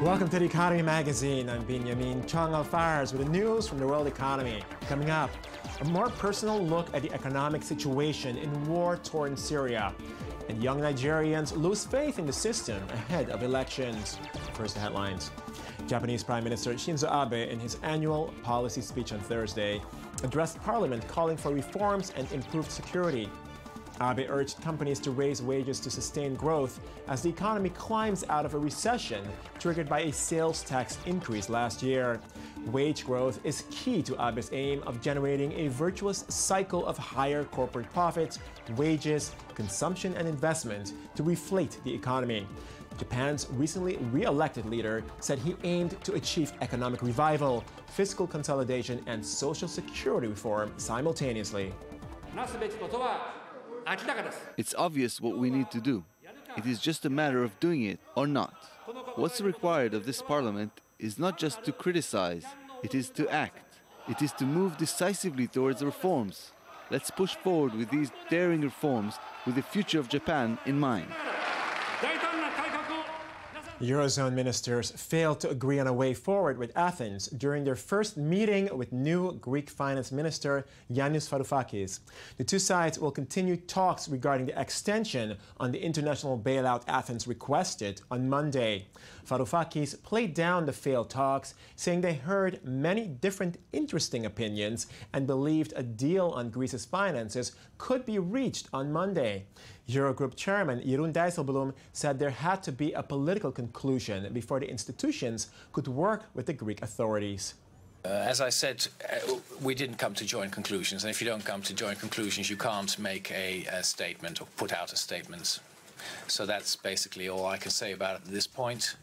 Welcome to the Economy Magazine. I'm Benjamin Chong Alfares with the news from the world economy. Coming up, a more personal look at the economic situation in war-torn Syria. And young Nigerians lose faith in the system ahead of elections. First, the headlines. Japanese Prime Minister Shinzo Abe, in his annual policy speech on Thursday, addressed Parliament calling for reforms and improved security. Abe urged companies to raise wages to sustain growth as the economy climbs out of a recession triggered by a sales tax increase last year. Wage growth is key to Abe's aim of generating a virtuous cycle of higher corporate profits, wages, consumption, and investment to reflate the economy. Japan's recently re-elected leader said he aimed to achieve economic revival, fiscal consolidation, and social security reform simultaneously. It's obvious what we need to do. It is just a matter of doing it or not. What's required of this parliament is not just to criticize, it is to act. It is to move decisively towards reforms. Let's push forward with these daring reforms with the future of Japan in mind. Eurozone ministers failed to agree on a way forward with Athens during their first meeting with new Greek finance minister Yanis Varoufakis. The two sides will continue talks regarding the extension on the international bailout Athens requested on Monday. Varoufakis played down the failed talks, saying they heard many different interesting opinions and believed a deal on Greece's finances could be reached on Monday. Eurogroup chairman Jeroen Dijsselbloem said there had to be a political conclusion before the institutions could work with the Greek authorities. As I said, we didn't come to joint conclusions, and if you don't come to joint conclusions, you can't make a statement or put out a statement. So that's basically all I can say about it at this point.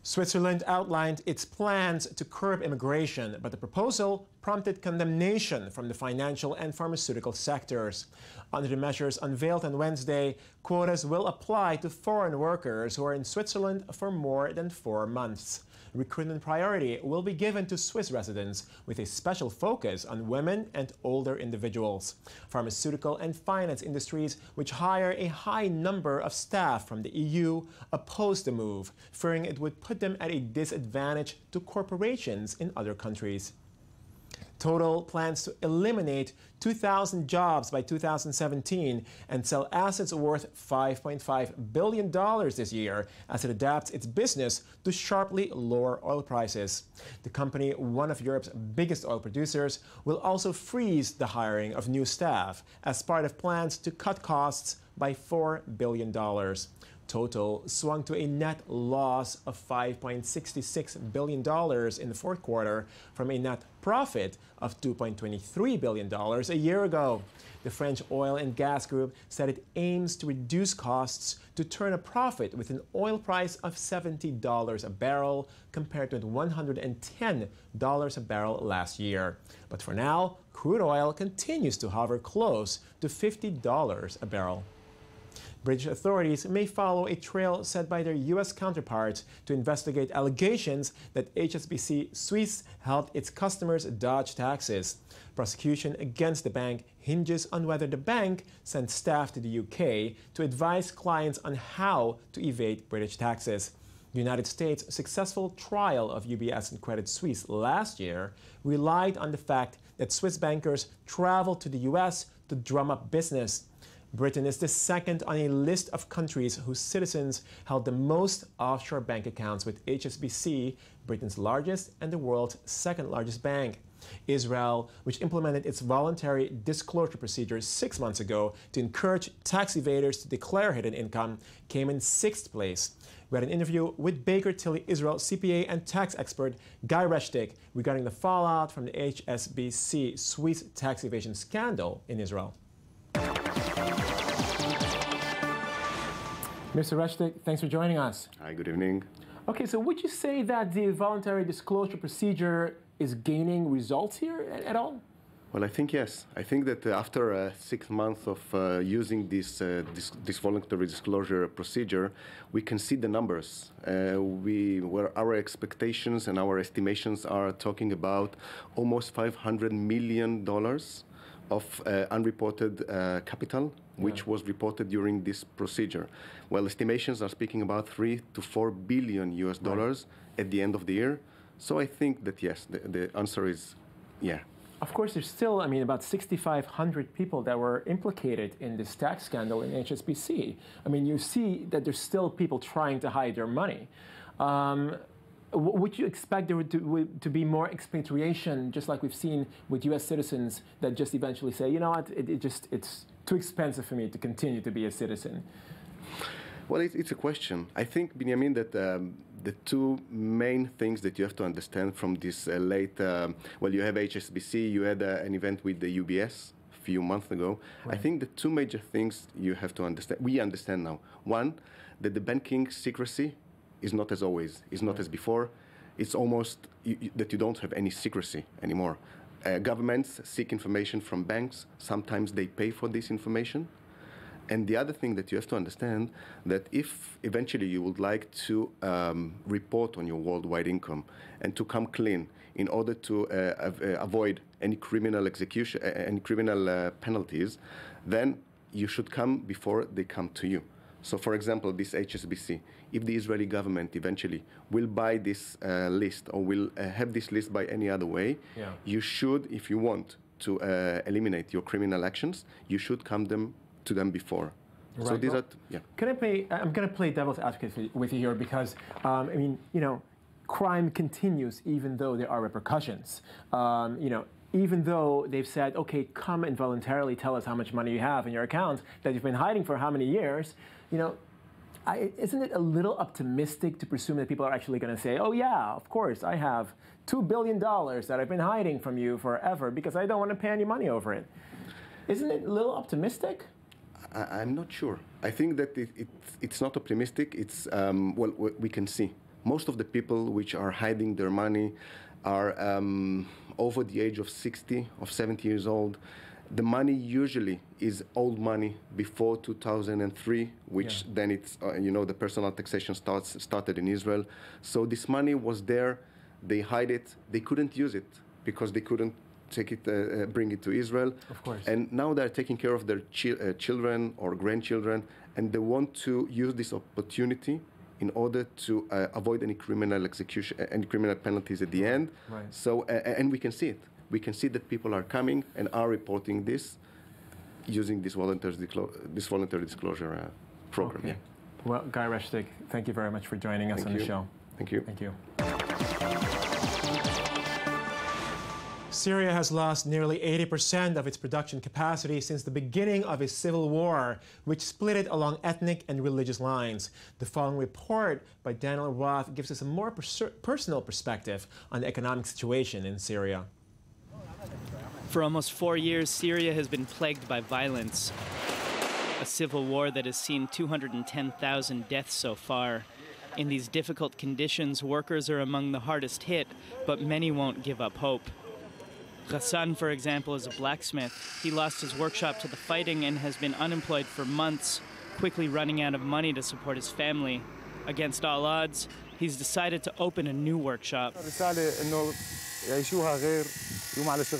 Switzerland outlined its plans to curb immigration, but the proposal prompted condemnation from the financial and pharmaceutical sectors. Under the measures unveiled on Wednesday, quotas will apply to foreign workers who are in Switzerland for more than 4 months. Recruitment priority will be given to Swiss residents, with a special focus on women and older individuals. Pharmaceutical and finance industries, which hire a high number of staff from the EU, oppose the move, fearing it would put them at a disadvantage to corporations in other countries. Total plans to eliminate 2,000 jobs by 2017 and sell assets worth $5.5 billion this year as it adapts its business to sharply lower oil prices. The company, one of Europe's biggest oil producers, will also freeze the hiring of new staff as part of plans to cut costs by $4 billion. Total swung to a net loss of $5.66 billion in the fourth quarter from a net profit of $2.23 billion a year ago. The French oil and gas group said it aims to reduce costs to turn a profit with an oil price of $70 a barrel compared to $110 a barrel last year. But for now, crude oil continues to hover close to $50 a barrel. British authorities may follow a trail set by their U.S. counterparts to investigate allegations that HSBC Suisse helped its customers dodge taxes. Prosecution against the bank hinges on whether the bank sent staff to the UK to advise clients on how to evade British taxes. The United States' successful trial of UBS and Credit Suisse last year relied on the fact that Swiss bankers traveled to the U.S. to drum up business. Britain is the second on a list of countries whose citizens held the most offshore bank accounts, with HSBC, Britain's largest and the world's second largest bank. Israel, which implemented its voluntary disclosure procedures 6 months ago to encourage tax evaders to declare hidden income, came in 6th place. We had an interview with Baker Tilly Israel CPA and tax expert Guy Reshtik regarding the fallout from the HSBC Swiss tax evasion scandal in Israel. Mr. Reshtik, thanks for joining us. Hi, good evening. Okay, so would you say that the voluntary disclosure procedure is gaining results here at all? Well, I think yes. I think that after 6 months of using this voluntary disclosure procedure, we can see the numbers. Where our expectations and our estimations are talking about almost $500 million of unreported capital, which was reported during this procedure. Well, estimations are speaking about $3 to $4 billion US dollars at the end of the year. So I think that yes, the answer is yeah. Of course, there's still, about 6,500 people that were implicated in this tax scandal in HSBC. You see that there's still people trying to hide their money. Would you expect there to be more expatriation, just like we've seen with U.S. citizens that just eventually say, you know what, it's too expensive for me to continue to be a citizen? Well, it's a question. I think, Benjamin, that the two main things that you have to understand from this well, you have HSBC, you had an event with the UBS a few months ago. Right. I think the two major things you have to understand, we understand now. One, that the banking secrecy is not as always, is not as before. It's almost that you don't have any secrecy anymore. Governments seek information from banks. Sometimes they pay for this information. And the other thing that you have to understand, that if eventually you would like to report on your worldwide income and to come clean in order to avoid any criminal execution, any criminal penalties, then you should come before they come to you. So, for example, this HSBC, if the Israeli government eventually will buy this list or will have this list by any other way, you should, if you want to eliminate your criminal actions, you should come to them before. Right. So these are, I'm going to play devil's advocate with you here because, crime continues even though there are repercussions. Even though they've said, okay, come and voluntarily tell us how much money you have in your account that you've been hiding for how many years, isn't it a little optimistic to presume that people are actually going to say, oh yeah, of course, I have $2 billion that I've been hiding from you forever because I don't want to pay any money over it. Isn't it a little optimistic? I'm not sure. I think that it's not optimistic. It's, well, we can see. Most of the people which are hiding their money are over the age of 60 or 70 years old. The money usually is old money before 2003, which then it's, the personal taxation started in Israel. So this money was there. They hide it. They couldn't use it because they couldn't take it, bring it to Israel. Of course. And now they're taking care of their children or grandchildren, and they want to use this opportunity in order to avoid any criminal execution, any criminal penalties at the end. Right. So, and we can see it. We can see that people are coming and are reporting this using this voluntary disclosure program. Okay. Yeah. Well, Guy Reshtig, thank you very much for joining us on the show. Thank you. Thank you. Syria has lost nearly 80% of its production capacity since the beginning of a civil war, which split it along ethnic and religious lines. The following report by Daniel Roth gives us a more personal perspective on the economic situation in Syria. For almost 4 years, Syria has been plagued by violence. A civil war that has seen 210,000 deaths so far. In these difficult conditions, workers are among the hardest hit, but many won't give up hope. Ghassan, for example, is a blacksmith. He lost his workshop to the fighting and has been unemployed for months, quickly running out of money to support his family. Against all odds, he's decided to open a new workshop.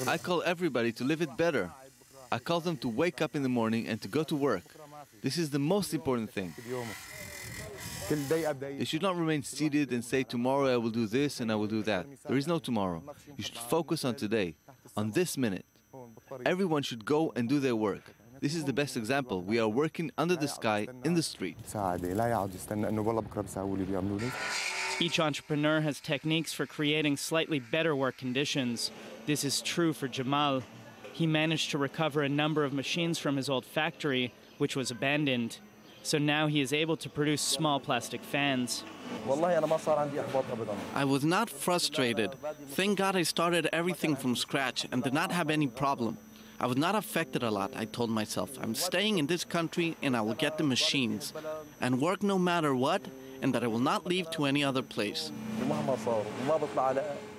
I call everybody to live it better. I call them to wake up in the morning and to go to work. This is the most important thing. They should not remain seated and say, tomorrow I will do this and I will do that. There is no tomorrow. You should focus on today, on this minute. Everyone should go and do their work. This is the best example. We are working under the sky, in the street. Each entrepreneur has techniques for creating slightly better work conditions. This is true for Jamal. He managed to recover a number of machines from his old factory, which was abandoned. So now he is able to produce small plastic fans. I was not frustrated. Thank God I started everything from scratch and did not have any problem. I was not affected a lot. I told myself, I'm staying in this country and I will get the machines and work no matter what, and that I will not leave to any other place.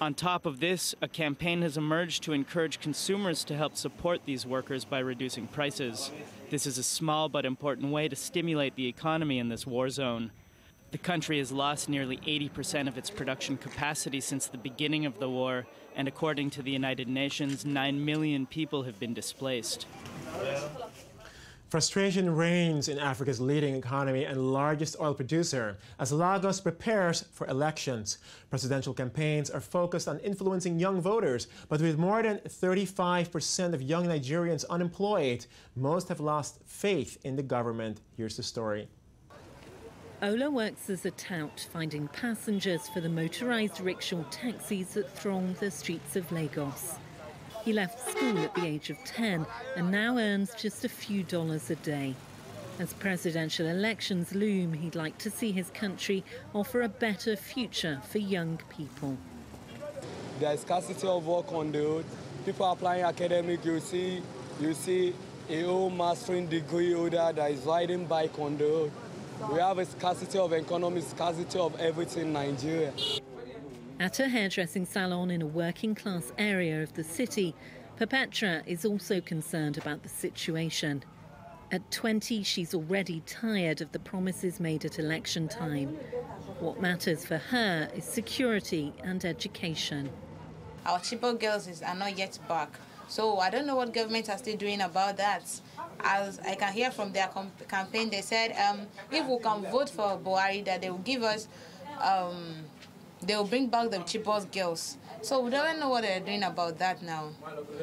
On top of this, a campaign has emerged to encourage consumers to help support these workers by reducing prices. This is a small but important way to stimulate the economy in this war zone. The country has lost nearly 80% of its production capacity since the beginning of the war, and according to the United Nations, 9 million people have been displaced. Frustration reigns in Africa's leading economy and largest oil producer as Lagos prepares for elections. Presidential campaigns are focused on influencing young voters, but with more than 35% of young Nigerians unemployed, most have lost faith in the government. Here's the story. Ola works as a tout, finding passengers for the motorized rickshaw taxis that throng the streets of Lagos. He left school at the age of 10 and now earns just a few dollars a day. As presidential elections loom, he'd like to see his country offer a better future for young people. There is scarcity of work on the road. People are applying academic, you see a old mastering degree holder that is riding bike on the road. We have a scarcity of economy, scarcity of everything in Nigeria. At a hairdressing salon in a working-class area of the city, Perpetra is also concerned about the situation. At 20, she's already tired of the promises made at election time. What matters for her is security and education. Our Chibok girls are not yet back. So I don't know what government are still doing about that. As I can hear from their campaign, they said if we can vote for Buhari, that they will give us, they will bring back the Chibok girls. So we don't know what they're doing about that now.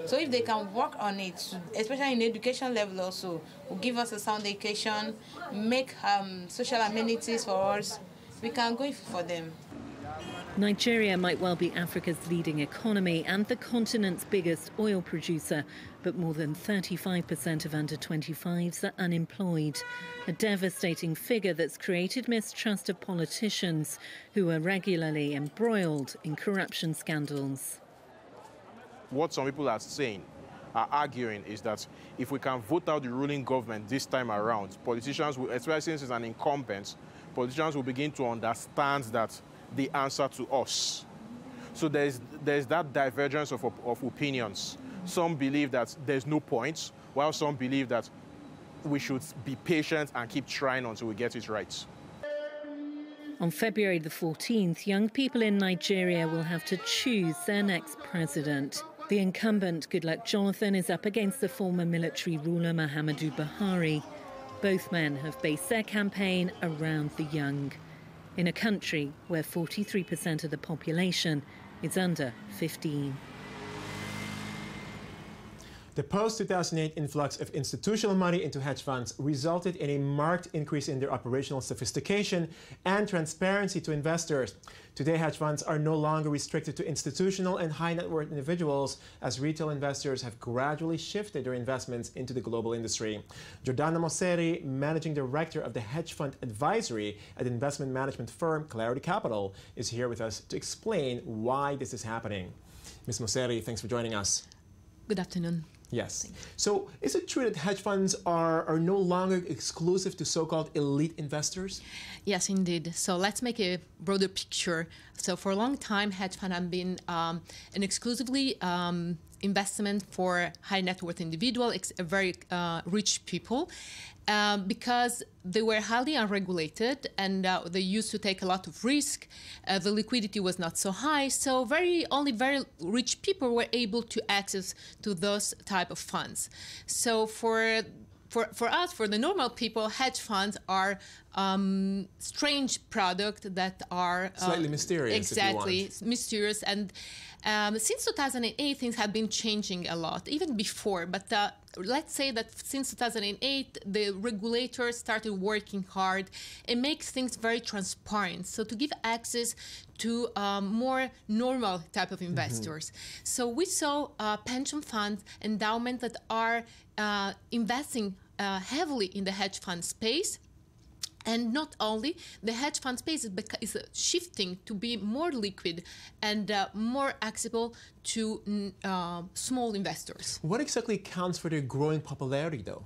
So if they can work on it, especially in the education level also, will give us a sound education, make social amenities for us, we can go for them. Nigeria might well be Africa's leading economy and the continent's biggest oil producer, but more than 35% of under-25s are unemployed, a devastating figure that's created mistrust of politicians who are regularly embroiled in corruption scandals. What some people are saying, are arguing, is that if we can vote out the ruling government this time around, politicians, will, especially since it's an incumbent, politicians will begin to understand that the answer to us. So there's that divergence of opinions. Some believe that there's no point, while some believe that we should be patient and keep trying until we get it right. On February the 14th, young people in Nigeria will have to choose their next president. The incumbent, Goodluck Jonathan, is up against the former military ruler Muhammadu Buhari. Both men have based their campaign around the young, in a country where 43% of the population is under 15. The post-2008 influx of institutional money into hedge funds resulted in a marked increase in their operational sophistication and transparency to investors. Today, hedge funds are no longer restricted to institutional and high-net-worth individuals, as retail investors have gradually shifted their investments into the global industry. Giordana Mosseri, Managing Director of the Hedge Fund Advisory at investment management firm Clarity Capital, is here with us to explain why this is happening. Ms. Mosseri, thanks for joining us. Good afternoon. Yes. So is it true that hedge funds are no longer exclusive to so-called elite investors? Yes, indeed. So let's make a broader picture. So for a long time, hedge funds have been an exclusively investment for high net worth individuals, very rich people, because they were highly unregulated and they used to take a lot of risk. The liquidity was not so high, so only very rich people were able to access to those type of funds. So for us, for the normal people, hedge funds are strange product that are slightly mysterious. Exactly, mysterious. And since 2008, things have been changing a lot, even before. But let's say that since 2008, the regulators started working hard and make things very transparent. So to give access to more normal type of investors. So we saw pension funds, endowments that are investing heavily in the hedge fund space. And not only, the hedge fund space is shifting to be more liquid and more accessible to small investors. What exactly counts for their growing popularity, though?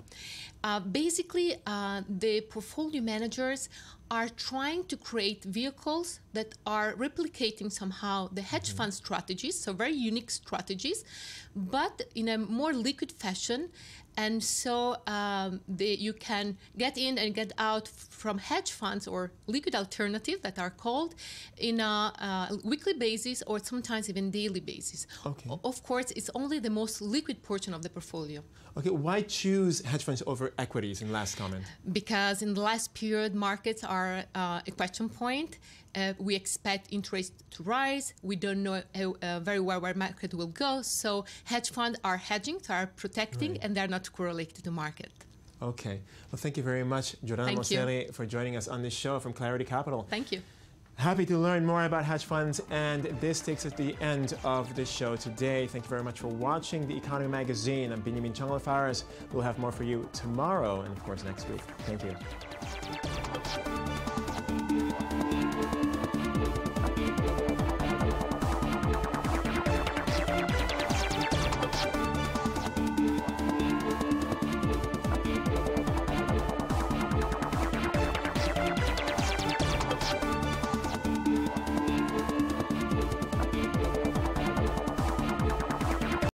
Basically, the portfolio managers are trying to create vehicles that are replicating somehow the hedge fund strategies, so very unique strategies, but in a more liquid fashion. And so you can get in and get out from hedge funds or liquid alternatives that are called in a weekly basis or sometimes even daily basis. Okay. Of course, it's only the most liquid portion of the portfolio. Okay, why choose hedge funds over equities in last comment? Because in the last period, markets are a question point. We expect interest to rise. We don't know very well where market will go. So hedge funds are hedging, so are protecting, and they're not correlated to the market. Okay. Well, thank you very much, Giordana Moselli, for joining us on this show from Clarity Capital. Thank you. Happy to learn more about hedge funds, and this takes us to the end of the show today. Thank you very much for watching The Economy Magazine. I'm Benjamin Changlafares. We'll have more for you tomorrow and, of course, next week. Thank you.